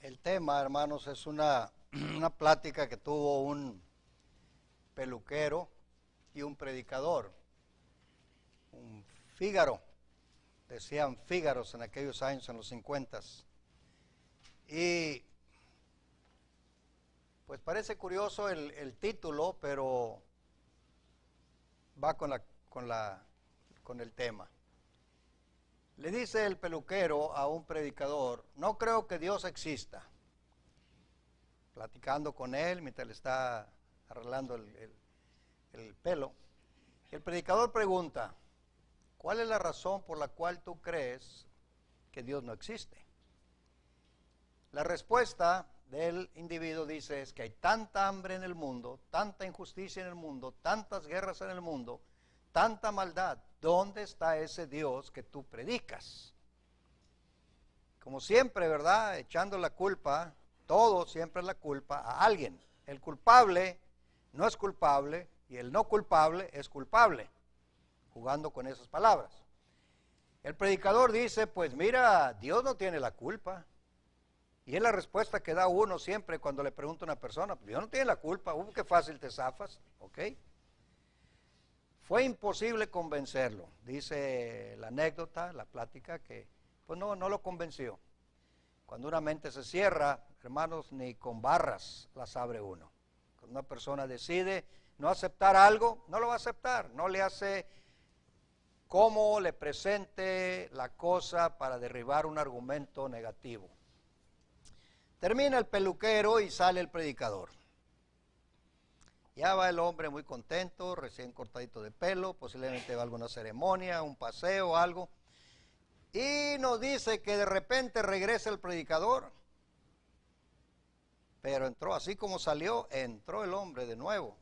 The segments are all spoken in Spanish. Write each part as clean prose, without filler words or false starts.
El tema, hermanos, es una plática que tuvo un peluquero y un predicador, un Fígaro, decían Fígaros en aquellos años, en los 50. Y pues parece curioso el título, pero va con el tema. Le dice el peluquero a un predicador: no creo que Dios exista. Platicando con él mientras le está arreglando el pelo. El predicador pregunta: ¿cuál es la razón por la cual tú crees que Dios no existe? La respuesta del individuo dice es que hay tanta hambre en el mundo, tanta injusticia en el mundo, tantas guerras en el mundo, tanta maldad. ¿Dónde está ese Dios que tú predicas? Como siempre, ¿verdad? Echando la culpa, todo siempre es la culpa a alguien. El culpable no es culpable y el no culpable es culpable, jugando con esas palabras. El predicador dice: pues mira, Dios no tiene la culpa. Y es la respuesta que da uno siempre cuando le pregunta a una persona: Dios no tiene la culpa, qué fácil te zafas, ¿ok? Fue imposible convencerlo, dice la anécdota, la plática, que pues no lo convenció. Cuando una mente se cierra, hermanos, ni con barras las abre uno. Cuando una persona decide no aceptar algo, no lo va a aceptar, no le hace cómo le presente la cosa para derribar un argumento negativo. Termina el peluquero y sale el predicador. Ya va el hombre muy contento, recién cortadito de pelo, posiblemente va a alguna ceremonia, un paseo, algo. Y nos dice que de repente regresa el predicador. Pero entró, así como salió, entró el hombre de nuevo.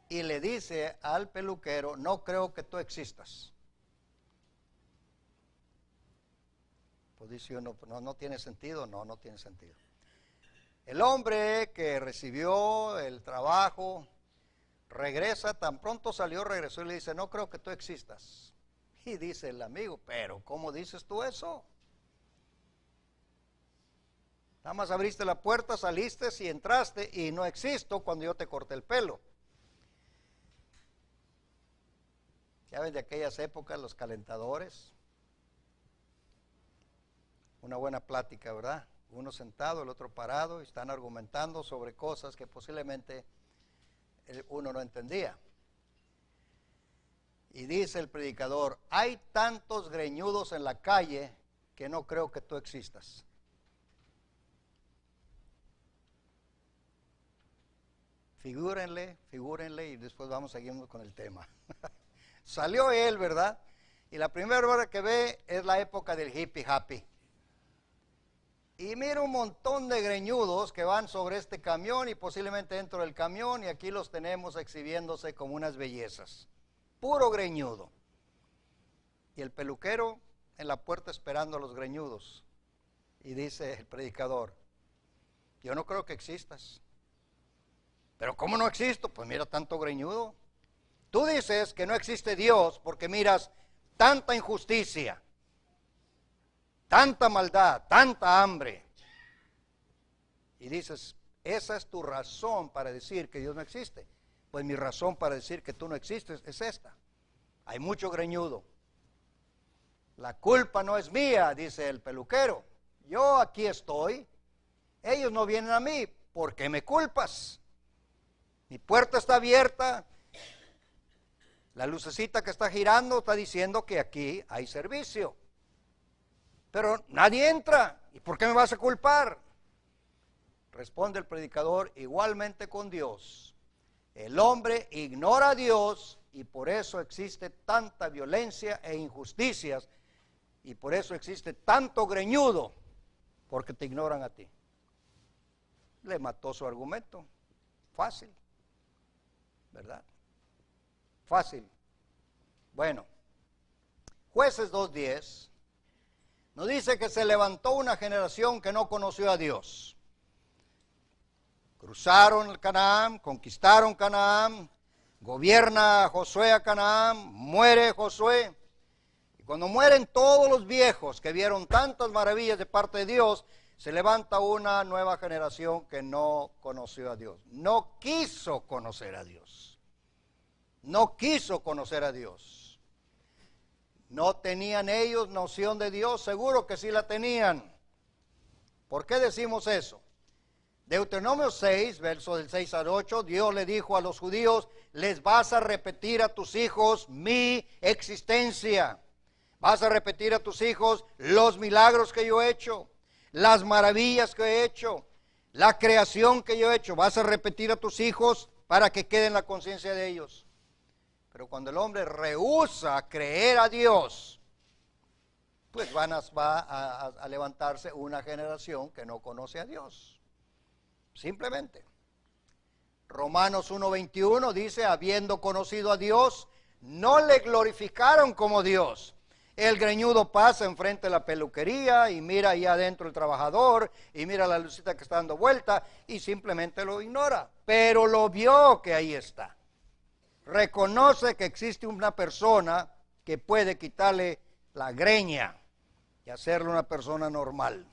Y le dice al peluquero: no creo que tú existas. Pues dice uno: no tiene sentido. No tiene sentido. El hombre que recibió el trabajo regresa, tan pronto salió, regresó y le dice: no creo que tú existas. Y dice el amigo: pero ¿cómo dices tú eso? Nada más abriste la puerta, saliste y entraste y no existo cuando yo te corté el pelo. Ya ven de aquellas épocas los calentadores. Una buena plática, ¿verdad? Uno sentado, el otro parado, y están argumentando sobre cosas que posiblemente uno no entendía. Y dice el predicador: hay tantos greñudos en la calle que no creo que tú existas. Figúrenle, y después vamos siguiendo con el tema. Salió él, ¿verdad? Y la primera hora que ve es la época del hippie happy. Y mira un montón de greñudos que van sobre este camión y posiblemente dentro del camión, y aquí los tenemos exhibiéndose como unas bellezas. Puro greñudo. Y el peluquero en la puerta esperando a los greñudos. Y dice el predicador: yo no creo que existas. ¿Pero cómo no existo? Pues mira tanto greñudo. Tú dices que no existe Dios porque miras tanta injusticia, tanta maldad, tanta hambre. Y dices: esa es tu razón para decir que Dios no existe. Pues mi razón para decir que tú no existes es esta: hay mucho greñudo. La culpa no es mía, dice el peluquero. Yo aquí estoy. Ellos no vienen a mí. ¿Por qué me culpas? Mi puerta está abierta. La lucecita que está girando está diciendo que aquí hay servicio. Pero nadie entra. ¿Y por qué me vas a culpar? Responde el predicador: igualmente con Dios. El hombre ignora a Dios y por eso existe tanta violencia e injusticias. Y por eso existe tanto greñudo, porque te ignoran a ti. Le mató su argumento. Fácil, ¿verdad? Fácil. Bueno, Jueces 2:10 nos dice que se levantó una generación que no conoció a Dios. Cruzaron el Canaán, conquistaron Canaán, gobierna Josué a Canaán, muere Josué. Y cuando mueren todos los viejos que vieron tantas maravillas de parte de Dios, Se levanta una nueva generación que no conoció a Dios. No quiso conocer a Dios. No quiso conocer a Dios. ¿No tenían ellos noción de Dios? Seguro que sí la tenían. ¿Por qué decimos eso? Deuteronomio 6, versos del 6 al 8, Dios le dijo a los judíos: les vas a repetir a tus hijos mi existencia. Vas a repetir a tus hijos los milagros que yo he hecho, las maravillas que he hecho, la creación que yo he hecho. Vas a repetir a tus hijos para que quede en la conciencia de ellos. Pero cuando el hombre rehúsa creer a Dios, pues va a levantarse una generación que no conoce a Dios. Simplemente. Romanos 1:21 dice: habiendo conocido a Dios, no le glorificaron como Dios. El greñudo pasa enfrente de la peluquería y mira ahí adentro el trabajador y mira la lucita que está dando vuelta y simplemente lo ignora. Pero lo vio que ahí está. Reconoce que existe una persona que puede quitarle la greña y hacerle una persona normal.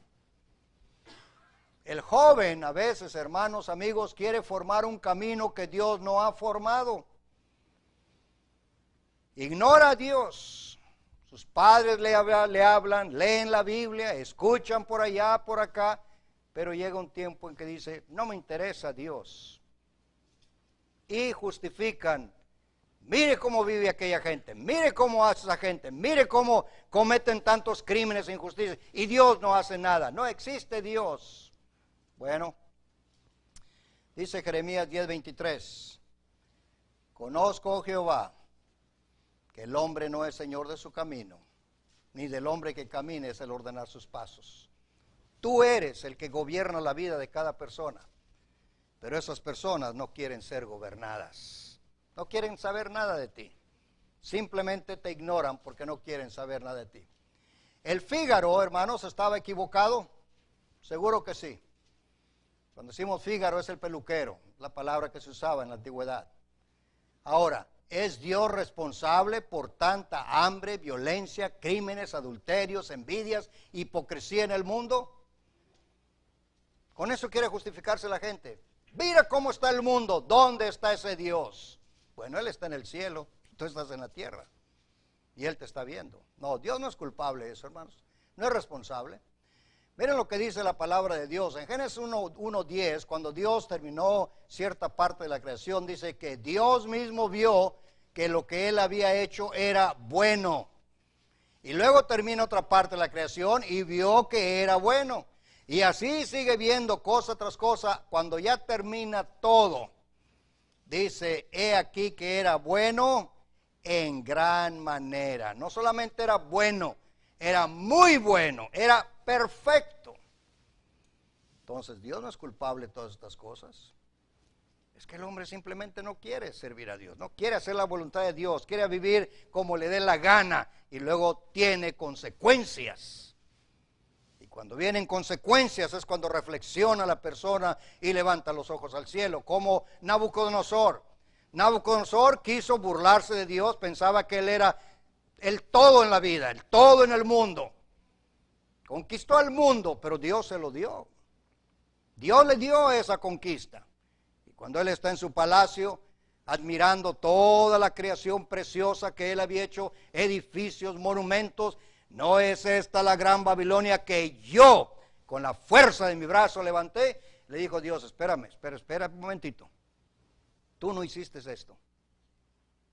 El joven a veces, hermanos, amigos, quiere formar un camino que Dios no ha formado. Ignora a Dios. Sus padres le hablan, leen la Biblia, escuchan por allá, por acá, pero llega un tiempo en que dice: no me interesa Dios. Y justifican: mire cómo vive aquella gente, mire cómo hace esa gente, mire cómo cometen tantos crímenes e injusticias, y Dios no hace nada. No existe Dios. Bueno, dice Jeremías 10:23: conozco, oh Jehová, que el hombre no es señor de su camino, ni del hombre que camine es el ordenar sus pasos. Tú eres el que gobierna la vida de cada persona, pero esas personas no quieren ser gobernadas, no quieren saber nada de ti, simplemente te ignoran porque no quieren saber nada de ti. ¿El Fígaro, hermanos, estaba equivocado? Seguro que sí. Cuando decimos Fígaro es el peluquero, la palabra que se usaba en la antigüedad. Ahora, ¿es Dios responsable por tanta hambre, violencia, crímenes, adulterios, envidias, hipocresía en el mundo? Con eso quiere justificarse la gente. Mira cómo está el mundo, ¿dónde está ese Dios? Bueno, Él está en el cielo, tú estás en la tierra y Él te está viendo. No, Dios no es culpable de eso, hermanos, no es responsable. Miren lo que dice la palabra de Dios. En Génesis 1:10, cuando Dios terminó cierta parte de la creación, dice que Dios mismo vio que lo que Él había hecho era bueno. Y luego termina otra parte de la creación y vio que era bueno. Y así sigue viendo cosa tras cosa. Cuando ya termina todo, dice: he aquí que era bueno en gran manera. No solamente era bueno, era muy bueno, era perfecto. Entonces, Dios no es culpable de todas estas cosas. Es que el hombre simplemente no quiere servir a Dios, no quiere hacer la voluntad de Dios, quiere vivir como le dé la gana y luego tiene consecuencias. Y cuando vienen consecuencias es cuando reflexiona la persona y levanta los ojos al cielo, como Nabucodonosor. Nabucodonosor quiso burlarse de Dios, pensaba que él era el todo en la vida, el todo en el mundo. Conquistó al mundo, pero Dios se lo dio. Dios le dio esa conquista. Y cuando él está en su palacio, admirando toda la creación preciosa que él había hecho, edificios, monumentos, ¿no es esta la gran Babilonia que yo, con la fuerza de mi brazo, levanté? Le dijo Dios: espera un momentito. Tú no hiciste esto.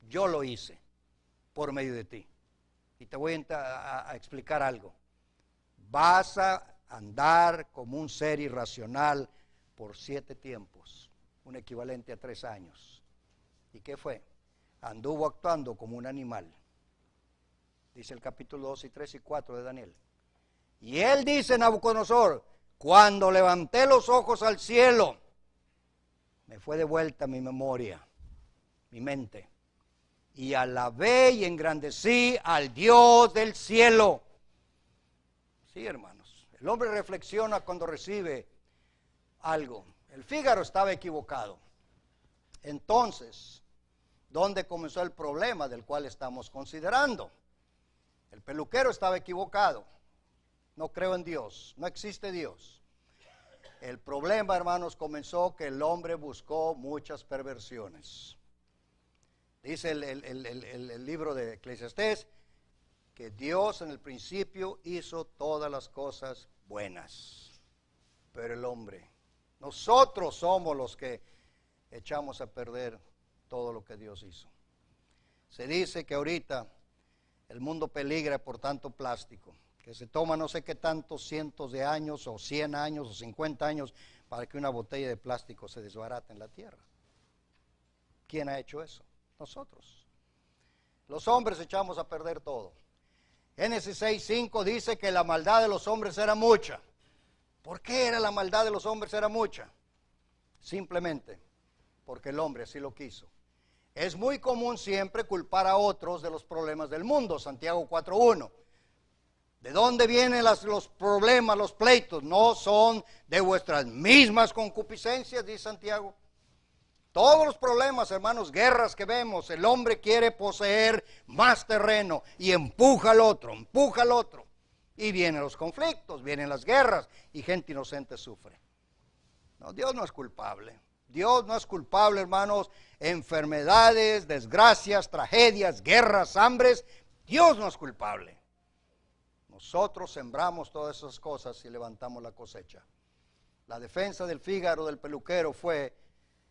Yo lo hice por medio de ti. Y te voy a explicar algo. Vas a andar como un ser irracional por 7 tiempos, un equivalente a 3 años. ¿Y qué fue? Anduvo actuando como un animal. Dice el capítulo 2 y 3 y 4 de Daniel. Y él dice, Nabucodonosor: cuando levanté los ojos al cielo, me fue de vuelta mi memoria, mi mente, y alabé y engrandecí al Dios del cielo. Sí, hermanos, el hombre reflexiona cuando recibe algo. El Fígaro estaba equivocado. Entonces, ¿dónde comenzó el problema del cual estamos considerando? El peluquero estaba equivocado. No creo en Dios, no existe Dios. El problema, hermanos, comenzó que el hombre buscó muchas perversiones. Dice el libro de Eclesiastés que Dios en el principio hizo todas las cosas buenas. Pero el hombre, nosotros somos los que echamos a perder todo lo que Dios hizo. Se dice que ahorita el mundo peligra por tanto plástico, que se toma no sé qué tantos cientos de años, o 100 años, o 50 años, para que una botella de plástico se desbarate en la tierra. ¿Quién ha hecho eso? Nosotros. Los hombres echamos a perder todo. Génesis 6:5 dice que la maldad de los hombres era mucha. ¿Por qué era la maldad de los hombres era mucha? Simplemente porque el hombre así lo quiso. Es muy común siempre culpar a otros de los problemas del mundo. Santiago 4:1. ¿De dónde vienen los problemas, los pleitos? No son de vuestras mismas concupiscencias, dice Santiago. Todos los problemas, hermanos, guerras que vemos, el hombre quiere poseer más terreno y empuja al otro, empuja al otro. Y vienen los conflictos, vienen las guerras y gente inocente sufre. No, Dios no es culpable. Dios no es culpable, hermanos, enfermedades, desgracias, tragedias, guerras, hambres. Dios no es culpable. Nosotros sembramos todas esas cosas y levantamos la cosecha. La defensa del Fígaro, del peluquero, fue: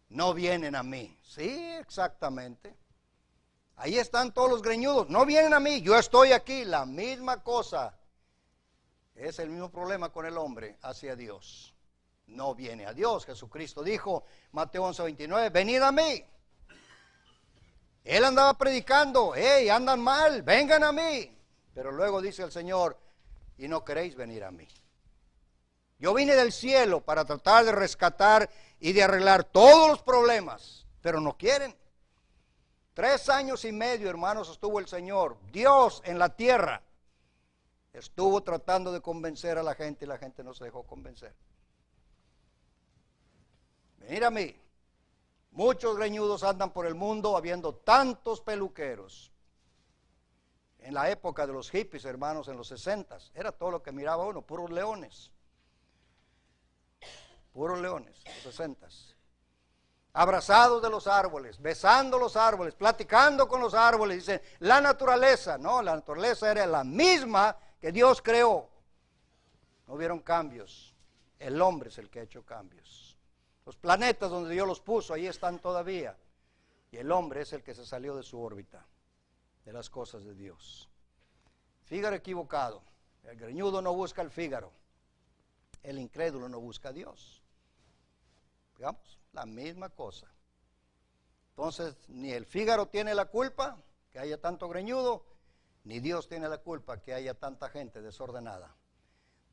no vienen a mí. Sí, exactamente. Ahí están todos los greñudos. No vienen a mí, yo estoy aquí. La misma cosa. Es el mismo problema con el hombre hacia Dios. No viene a Dios. Jesucristo dijo, Mateo 11:29, venid a mí. Él andaba predicando, hey, andan mal, vengan a mí. Pero luego dice el Señor, y no queréis venir a mí. Yo vine del cielo para tratar de rescatar y de arreglar todos los problemas, pero no quieren. 3 años y medio, hermanos, estuvo el Señor, Dios en la tierra. Estuvo tratando de convencer a la gente y la gente no se dejó convencer. Venid a mí. Muchos greñudos andan por el mundo habiendo tantos peluqueros. En la época de los hippies, hermanos, en los 60s, era todo lo que miraba uno, puros leones. Puros leones, los 60s. Abrazados de los árboles, besando los árboles, platicando con los árboles. Dicen, la naturaleza. No, la naturaleza era la misma que Dios creó. No hubieron cambios. El hombre es el que ha hecho cambios. Los planetas donde Dios los puso, ahí están todavía. Y el hombre es el que se salió de su órbita, de las cosas de Dios. Fígaro equivocado. El greñudo no busca el Fígaro. El incrédulo no busca a Dios. Digamos, la misma cosa. Entonces, ni el Fígaro tiene la culpa que haya tanto greñudo, ni Dios tiene la culpa que haya tanta gente desordenada.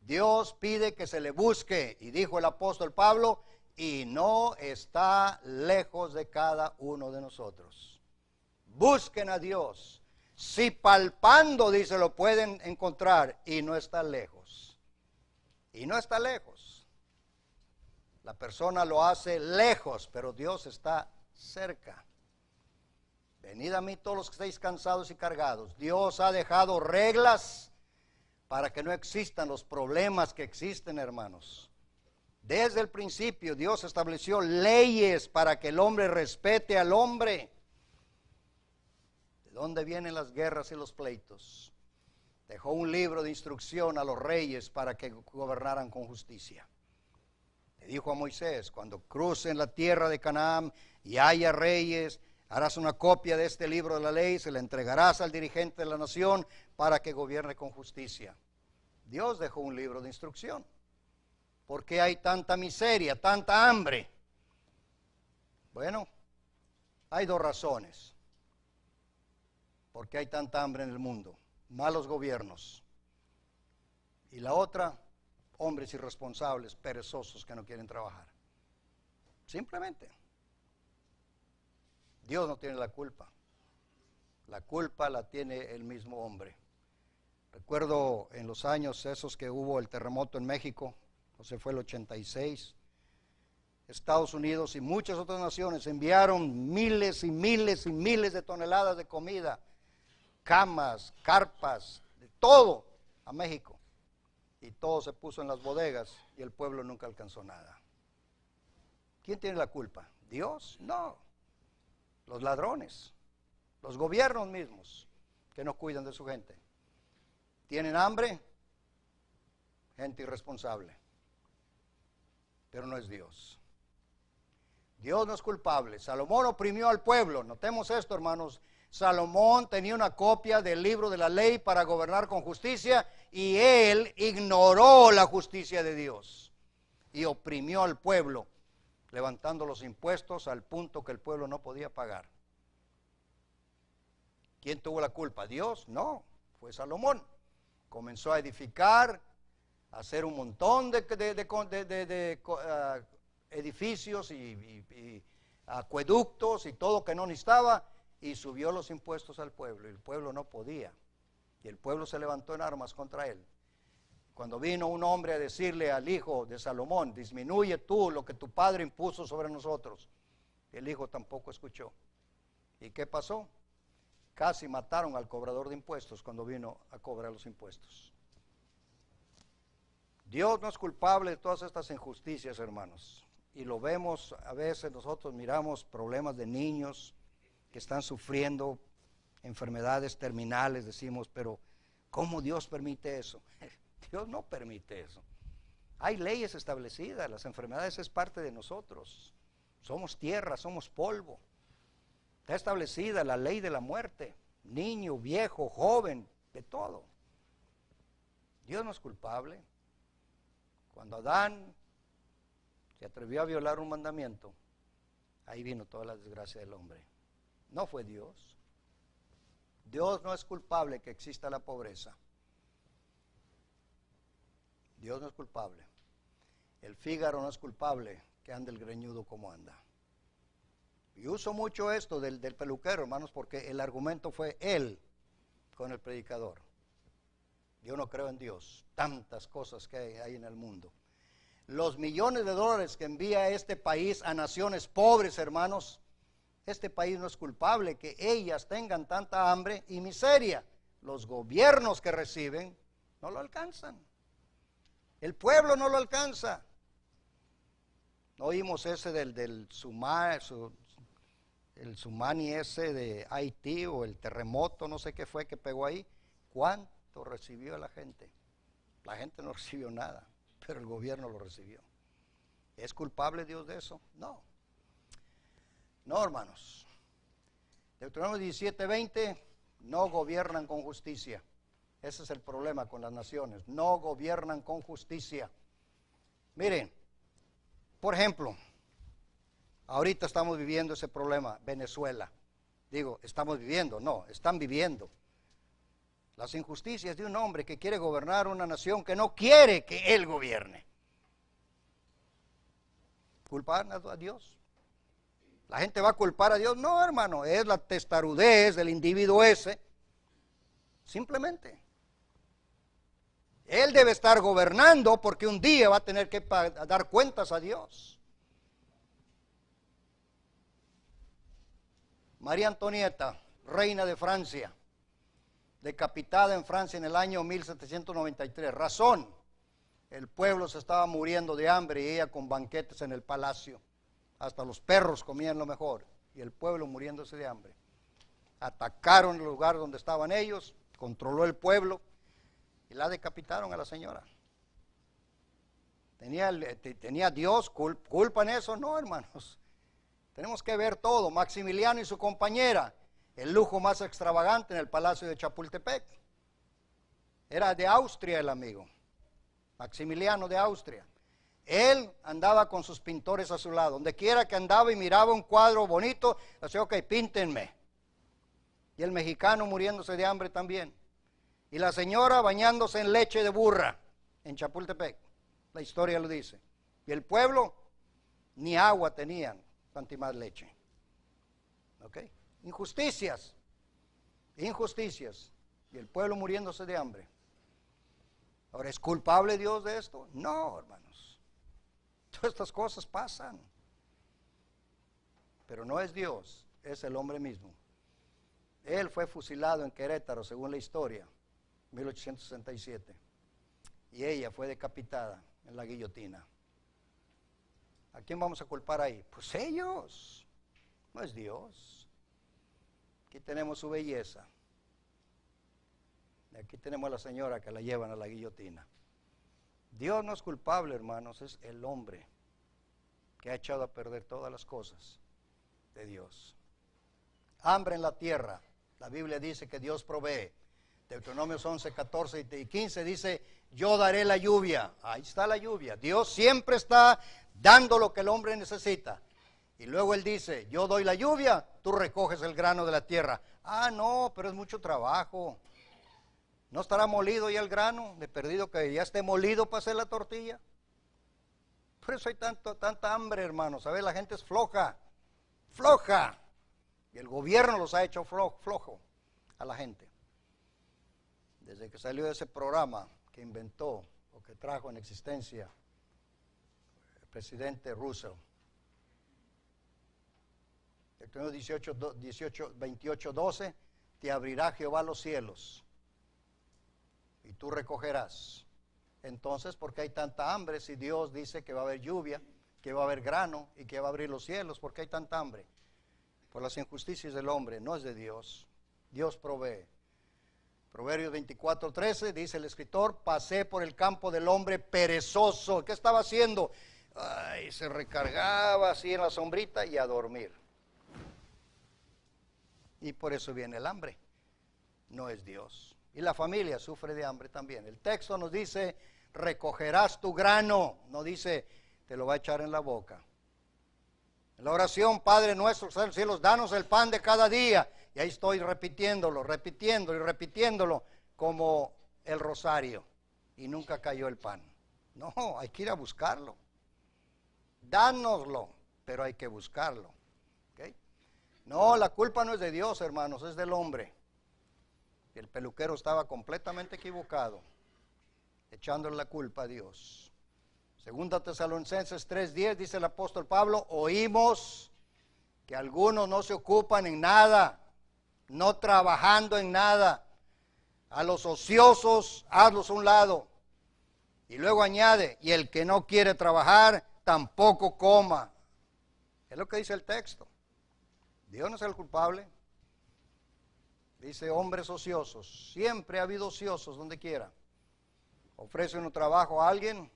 Dios pide que se le busque, y dijo el apóstol Pablo, y no está lejos de cada uno de nosotros. Busquen a Dios. Si palpando, dice, lo pueden encontrar, y no está lejos. Y no está lejos. La persona lo hace lejos, pero Dios está cerca. Venid a mí todos los que estéis cansados y cargados. Dios ha dejado reglas para que no existan los problemas que existen, hermanos. Desde el principio Dios estableció leyes para que el hombre respete al hombre. ¿De dónde vienen las guerras y los pleitos? Dejó un libro de instrucción a los reyes para que gobernaran con justicia. Le dijo a Moisés, cuando crucen la tierra de Canaán y haya reyes, harás una copia de este libro de la ley, se la entregarás al dirigente de la nación para que gobierne con justicia. Dios dejó un libro de instrucción. ¿Por qué hay tanta miseria, tanta hambre? Bueno, hay 2 razones. ¿Por qué hay tanta hambre en el mundo? Malos gobiernos. Y la otra, hombres irresponsables, perezosos que no quieren trabajar. Simplemente. Dios no tiene la culpa. La culpa la tiene el mismo hombre. Recuerdo en los años esos que hubo el terremoto en México, no sé, fue el 86. Estados Unidos y muchas otras naciones enviaron miles y miles y miles de toneladas de comida, camas, carpas, de todo a México. y todo se puso en las bodegas y el pueblo nunca alcanzó nada. ¿Quién tiene la culpa? ¿Dios? No. Los ladrones, los gobiernos mismos que no cuidan de su gente. ¿Tienen hambre? Gente irresponsable. Pero no es Dios. Dios no es culpable. Salomón oprimió al pueblo. Notemos esto, hermanos. Salomón tenía una copia del libro de la ley para gobernar con justicia y él ignoró la justicia de Dios y oprimió al pueblo, levantando los impuestos al punto que el pueblo no podía pagar. ¿Quién tuvo la culpa? ¿Dios? No, fue Salomón. Comenzó a edificar, a hacer un montón de edificios y acueductos y todo que no necesitaba, y subió los impuestos al pueblo, y el pueblo no podía, y el pueblo se levantó en armas contra él. Cuando vino un hombre a decirle al hijo de Salomón, disminuye tú lo que tu padre impuso sobre nosotros, el hijo tampoco escuchó. ¿Y qué pasó? Casi mataron al cobrador de impuestos cuando vino a cobrar los impuestos. Dios no es culpable de todas estas injusticias, hermanos, y lo vemos a veces. Nosotros miramos problemas de niños que están sufriendo enfermedades terminales, decimos, pero ¿cómo Dios permite eso? Dios no permite eso. Hay leyes establecidas, las enfermedades es parte de nosotros. Somos tierra, somos polvo. Está establecida la ley de la muerte, niño, viejo, joven, de todo. Dios no es culpable. Cuando Adán se atrevió a violar un mandamiento, ahí vino toda la desgracia del hombre. No fue Dios. Dios no es culpable que exista la pobreza. Dios no es culpable. El Fígaro no es culpable que ande el greñudo como anda. Y uso mucho esto del peluquero, hermanos, porque el argumento fue él con el predicador. Yo no creo en Dios. Tantas cosas que hay en el mundo. Los millones de dólares que envía este país a naciones pobres, hermanos, este país no es culpable que ellas tengan tanta hambre y miseria. Los gobiernos que reciben no lo alcanzan. El pueblo no lo alcanza. ¿No oímos ese del tsunami ese de Haití, o el terremoto, no sé qué fue que pegó ahí? ¿Cuánto recibió la gente? La gente no recibió nada, pero el gobierno lo recibió. ¿Es culpable Dios de eso? No. No, hermanos. Deuteronomio 17:20, no gobiernan con justicia. Ese es el problema con las naciones. No gobiernan con justicia. Miren, por ejemplo, ahorita estamos viviendo ese problema, Venezuela. Digo, estamos viviendo, no, están viviendo. Las injusticias de un hombre que quiere gobernar una nación que no quiere que él gobierne. ¿Culpar a Dios? ¿La gente va a culpar a Dios? No, hermano, es la testarudez del individuo ese. Simplemente. Él debe estar gobernando porque un día va a tener que dar cuentas a Dios. María Antonieta, reina de Francia, decapitada en Francia en el año 1793. Razón, el pueblo se estaba muriendo de hambre y ella con banquetes en el palacio. Hasta los perros comían lo mejor y el pueblo muriéndose de hambre. Atacaron el lugar donde estaban ellos, controló el pueblo y la decapitaron a la señora. ¿Tenía Dios culpa en eso? No, hermanos. Tenemos que ver todo. Maximiliano y su compañera, el lujo más extravagante en el palacio de Chapultepec. Era de Austria el amigo, Maximiliano de Austria. Él andaba con sus pintores a su lado. Donde quiera que andaba y miraba un cuadro bonito, decía, ok, píntenme. Y el mexicano muriéndose de hambre también. Y la señora bañándose en leche de burra en Chapultepec. La historia lo dice. Y el pueblo ni agua tenían, cuanto más leche. ¿Ok? Injusticias. Injusticias. Y el pueblo muriéndose de hambre. Ahora, ¿es culpable Dios de esto? No, hermanos. Todas estas cosas pasan. Pero no es Dios, es el hombre mismo. Él fue fusilado en Querétaro, según la historia, 1867. y ella fue decapitada en la guillotina. ¿A quién vamos a culpar ahí? Pues ellos, no es Dios. Aquí tenemos su belleza. Y aquí tenemos a la señora que la llevan a la guillotina. Dios no es culpable, hermanos, es el hombre que ha echado a perder todas las cosas de Dios. Hambre en la tierra. La Biblia dice que Dios provee. Deuteronomios 11, 14 y 15 dice, yo daré la lluvia. Ahí está la lluvia. Dios siempre está dando lo que el hombre necesita. Y luego Él dice, yo doy la lluvia, tú recoges el grano de la tierra. Ah, no, pero es mucho trabajo. ¿No estará molido ya el grano? De perdido que ya esté molido para hacer la tortilla. Por eso hay tanta hambre, hermanos. ¿Sabes? La gente es floja. Floja. Y el gobierno los ha hecho flojo a la gente. Desde que salió ese programa que inventó o que trajo en existencia el presidente Roosevelt. Deuteronomio 28, 12, te abrirá Jehová los cielos y tú recogerás. Entonces, ¿por qué hay tanta hambre si Dios dice que va a haber lluvia, que va a haber grano y que va a abrir los cielos? ¿Por qué hay tanta hambre? Por las injusticias del hombre, no es de Dios. Dios provee. Proverbios 24, 13, dice el escritor, pasé por el campo del hombre perezoso. ¿Qué estaba haciendo? Ay, se recargaba así en la sombrita y a dormir. Y por eso viene el hambre. No es Dios. Y la familia sufre de hambre también. El texto nos dice, recogerás tu grano. No dice, te lo va a echar en la boca. En la oración, Padre nuestro que estás en los cielos, danos el pan de cada día. Y ahí estoy repitiéndolo como el rosario. Y nunca cayó el pan. No, hay que ir a buscarlo. Dánoslo, pero hay que buscarlo. ¿Okay? No, la culpa no es de Dios, hermanos, es del hombre. El peluquero estaba completamente equivocado, echándole la culpa a Dios. Segunda Tesalonicenses 3:10 dice el apóstol Pablo, oímos que algunos no se ocupan en nada, no trabajando en nada. A los ociosos, hazlos a un lado. Y luego añade, y el que no quiere trabajar, tampoco coma. Es lo que dice el texto. Dios no es el culpable. Dice hombres ociosos. Siempre ha habido ociosos donde quiera. Ofrece un trabajo a alguien.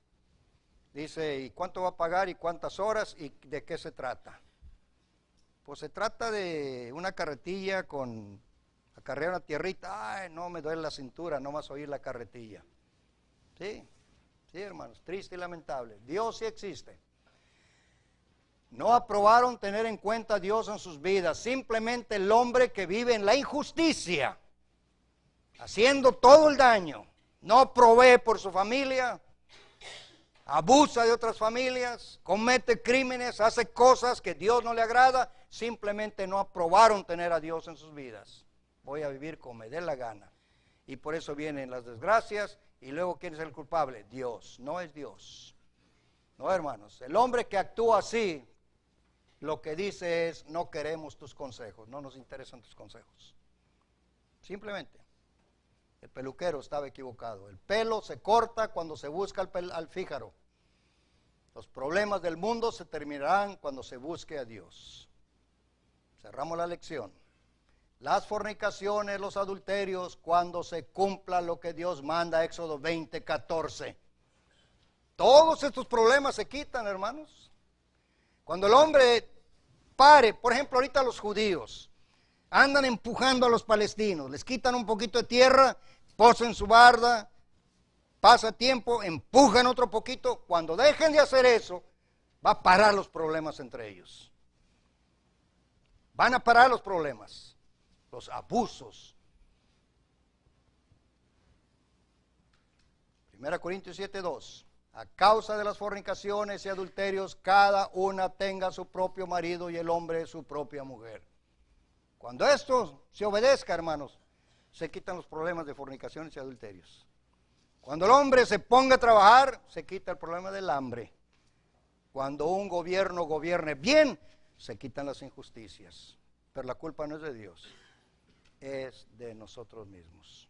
Dice, ¿y cuánto va a pagar y cuántas horas y de qué se trata? Pues se trata de una carretilla con acarrear una tierrita. Ay, no, me duele la cintura, no más oír la carretilla. Sí, hermanos, triste y lamentable. Dios sí existe. No aprobaron tener en cuenta a Dios en sus vidas. Simplemente el hombre que vive en la injusticia, haciendo todo el daño, no provee por su familia, abusa de otras familias, comete crímenes, hace cosas que Dios no le agrada, simplemente no aprobaron tener a Dios en sus vidas. Voy a vivir como me dé la gana. Y por eso vienen las desgracias. Y luego, ¿quién es el culpable? Dios, no es Dios. No, hermanos, el hombre que actúa así, lo que dice es, no queremos tus consejos, no nos interesan tus consejos. Simplemente, el peluquero estaba equivocado. El pelo se corta cuando se busca al fíjaro. Los problemas del mundo se terminarán cuando se busque a Dios. Cerramos la lección. Las fornicaciones, los adulterios, cuando se cumpla lo que Dios manda, Éxodo 20, 14. Todos estos problemas se quitan, hermanos. Cuando el hombre pare, por ejemplo, ahorita los judíos andan empujando a los palestinos, les quitan un poquito de tierra, posen su barda, pasa tiempo, empujan otro poquito. Cuando dejen de hacer eso, va a parar los problemas entre ellos. Van a parar los problemas, los abusos. 1 Corintios 7:2. A causa de las fornicaciones y adulterios, cada una tenga su propio marido y el hombre su propia mujer. Cuando esto se obedezca, hermanos, se quitan los problemas de fornicaciones y adulterios. Cuando el hombre se ponga a trabajar, se quita el problema del hambre. Cuando un gobierno gobierne bien, se quitan las injusticias. Pero la culpa no es de Dios, es de nosotros mismos.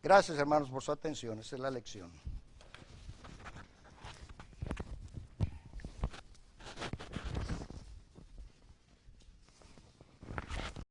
Gracias, hermanos, por su atención. Esa es la lección.